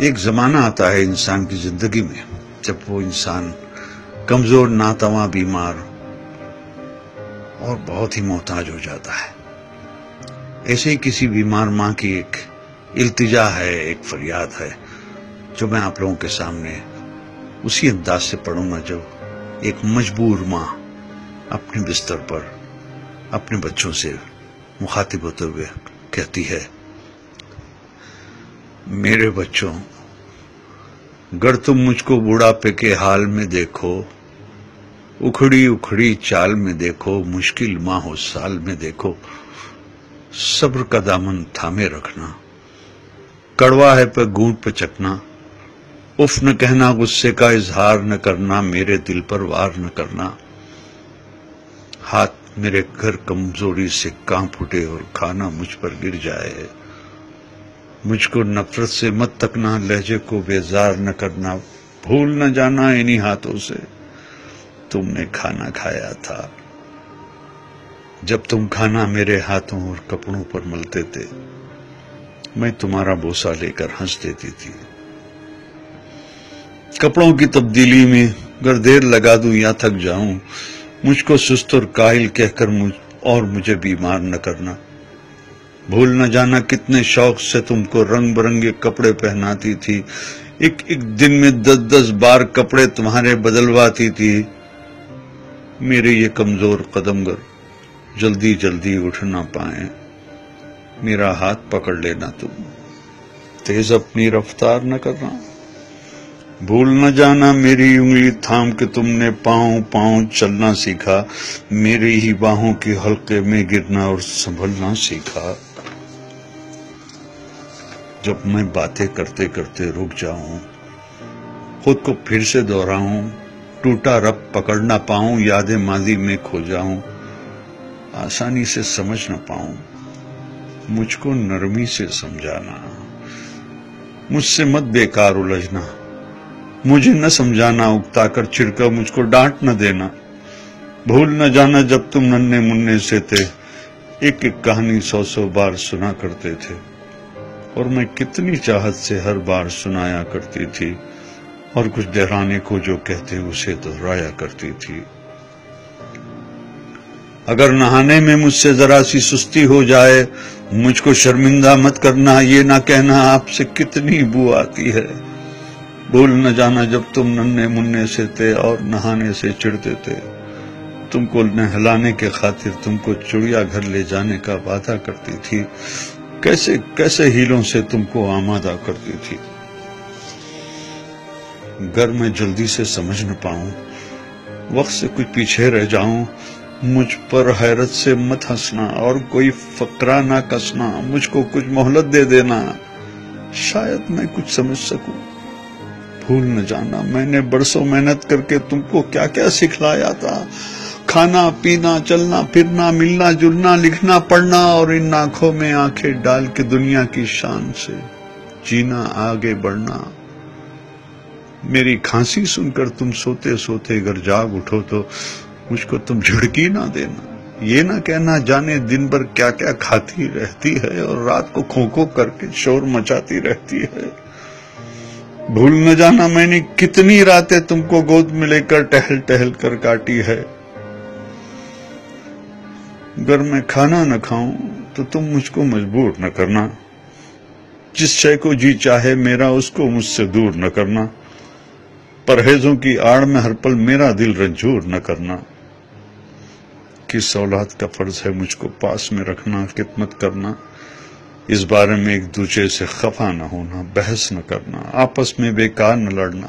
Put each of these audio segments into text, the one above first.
ایک زمانہ آتا ہے انسان کی زندگی میں جب وہ انسان کمزور، ناتواں، بیمار اور بہت ہی محتاج ہو جاتا ہے۔ ایسے ہی کسی بیمار ماں کی ایک التجا ہے، ایک فریاد ہے، جو میں آپ لوگوں کے سامنے اسی انداز سے پڑھوں گا جو ایک مجبور ماں اپنے بستر پر اپنے بچوں سے مخاطب ہوتے ہوئے کہتی ہے، میرے بچوں، گر تم مجھ کو بڑھاپے کے حال میں دیکھو، اکھڑی اکھڑی چال میں دیکھو، مشکل ماہ و سال میں دیکھو، صبر کا دامن تھامے رکھنا، کڑوا ہے پہ گھونٹ پہ چکنا، اف نہ کہنا، غصے کا اظہار نہ کرنا، میرے دل پر وار نہ کرنا، ہاتھ میرے گھر کمزوری سے کانپ اٹھے اور کھانا مجھ پر گر جائے، مجھ کو نفرت سے مت تکنا، لہجے کو بیزار نہ کرنا، بھول نہ جانا انہی ہاتھوں سے تم نے کھانا کھایا تھا، جب تم کھانا میرے ہاتھوں اور کپڑوں پر ملتے تھے، میں تمہارا بوسہ لے کر ہنس دیتی تھی، کپڑوں کی تبدیلی میں گر دیر لگا دوں یا تھک جاؤں، مجھ کو سست اور کاہل کہہ کر مجھے بیمار نہ کرنا، بھول نہ جانا کتنے شوق سے تم کو رنگ برنگے کپڑے پہناتی تھی، ایک دن میں 10 بار کپڑے تمہارے بدلواتی تھی، میرے یہ کمزور قدم گر جلدی جلدی اٹھ نہ پائیں، میرا ہاتھ پکڑ لینا تم، تیز اپنی رفتار نہ کرنا، بھول نہ جانا میری انگلی تھام کے تم نے پاؤں پاؤں چلنا سیکھا، میری ہی باہوں کی حلقے میں گرنا اور سنبھلنا سیکھا، جب میں باتیں کرتے کرتے رک جاؤں، خود کو پھر سے دہراؤں، ٹوٹا رب پکڑ نہ پاؤں، یادیں ماضی میں کھو جاؤں، آسانی سے سمجھ نہ پاؤں، مجھ کو نرمی سے سمجھانا، مجھ سے مت بیکار الجھنا، مجھے نہ سمجھانا اکتا کر چھڑکا، مجھ کو ڈانٹ نہ دینا، بھول نہ جانا جب تم ننھے منھے سے تھے، ایک ایک کہانی 100 بار سنا کرتے تھے، اور میں کتنی چاہت سے ہر بار سنایا کرتی تھی، اور کچھ دہرانے کو جو کہتے اسے دہرایا کرتی تھی، اگر نہانے میں مجھ سے ذرا سی سستی ہو جائے، مجھ کو شرمندہ مت کرنا، یہ نہ کہنا آپ سے کتنی بو آتی ہے، بھول نہ جانا جب تم ننھے منھے سے تھے اور نہانے سے چڑھتے تھے، تم کو نہلانے کے خاطر تم کو چڑیا گھر لے جانے کا وعدہ کرتی تھی، کیسے کیسے ہیلوں سے تم کو آمادہ کرتی تھی، گر میں جلدی سے سمجھ نہ پاؤں، وقت سے کچھ پیچھے رہ جاؤں، مجھ پر حیرت سے مت ہنسنا اور کوئی فقرہ نہ کسنا، مجھ کو کچھ مہلت دے دینا، شاید میں کچھ سمجھ سکوں، بھول نہ جانا میں نے برسوں محنت کر کے تم کو کیا کیا سکھلایا تھا، کھانا پینا چلنا پھرنا ملنا جلنا لکھنا پڑھنا، اور ان آنکھوں میں آنکھیں ڈال کے دنیا کی شان سے جینا آگے بڑھنا، میری کھانسی سن کر تم سوتے سوتے اگر جاگ اٹھو تو مجھ کو تم جھڑکی نہ دینا، یہ نہ کہنا جانے دن بھر کیا کیا کھاتی رہتی ہے اور رات کو کھو کھو کر کے شور مچاتی رہتی ہے، بھول نہ جانا میں نے کتنی راتیں تم کو گود میں لے کر ٹہل ٹہل کر کاٹی ہے، اگر میں کھانا نہ کھاؤں تو تم مجھ کو مجبور نہ کرنا، جس شے کو جی چاہے میرا اس کو مجھ سے دور نہ کرنا، پرہیزوں کی آڑ میں ہر پل میرا دل رنجور نہ کرنا، کس اولاد کا فرض ہے مجھ کو پاس میں رکھنا، خدمت کرنا، اس بارے میں ایک دوسرے سے خفا نہ ہونا، بحث نہ کرنا، آپس میں بیکار نہ لڑنا،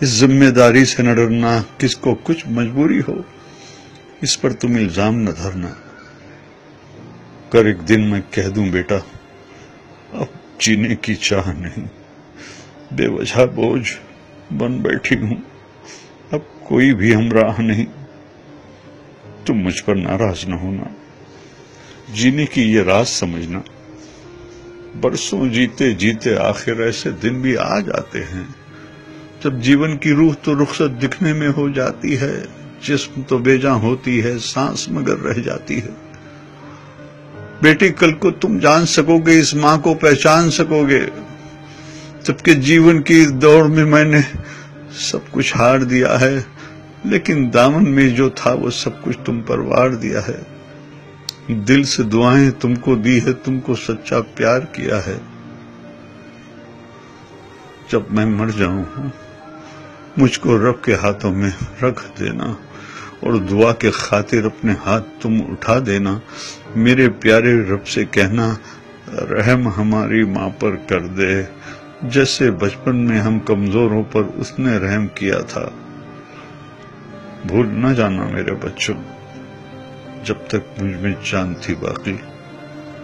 اس ذمہ داری سے نہ ڈرنا، کس کو کچھ مجبوری ہو اس پر تم الزام نہ دھرنا، کر ایک دن میں کہہ دوں بیٹا اب جینے کی چاہ نہیں، بے وجہ بوجھ بن بیٹھی ہوں، اب کوئی بھی ہمراہ نہیں، تم مجھ پر ناراض نہ ہونا، جینے کی یہ راز سمجھنا، برسوں جیتے جیتے آخر ایسے دن بھی آ جاتے ہیں جب جیون کی روح تو رخصت دکھنے میں ہو جاتی ہے، جسم تو بے جاں ہوتی ہے، سانس مگر رہ جاتی ہے، بیٹی کل کو تم جان سکو گے، اس ماں کو پہچان سکو گے، جبکہ جیون کی دوڑ میں میں نے سب کچھ ہار دیا ہے، لیکن دامن میں جو تھا وہ سب کچھ تم پر وار دیا ہے۔ دل سے دعائیں تم کو دی ہے، تم کو سچا پیار کیا ہے۔ جب میں مر جاؤں مجھ کو رب کے ہاتھوں میں رکھ دینا، اور دعا کے خاطر اپنے ہاتھ تم اٹھا دینا۔ میرے پیارے رب سے کہنا رحم ہماری ماں پر کر دے، جیسے بچپن میں ہم کمزوروں پر اس نے رحم کیا تھا۔ بھول نہ جانا میرے بچوں، جب تک مجھ میں جان تھی باقی،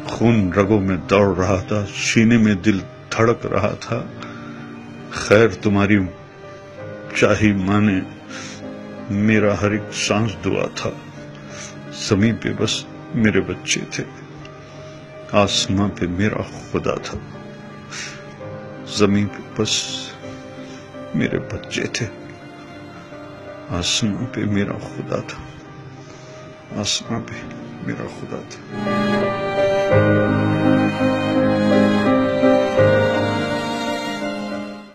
خون رگوں میں دوڑ رہا تھا، سینے میں دل دھڑک رہا تھا۔ خیر تمہاری چاہی ماں نے میرا ہر ایک سانس دعا تھا۔ زمین پہ بس میرے بچے تھے، آسماں پہ میرا خدا تھا۔ زمین پہ بس میرے بچے تھے، آسماں پہ میرا خدا تھا، آسماں پہ میرا خدا تھا۔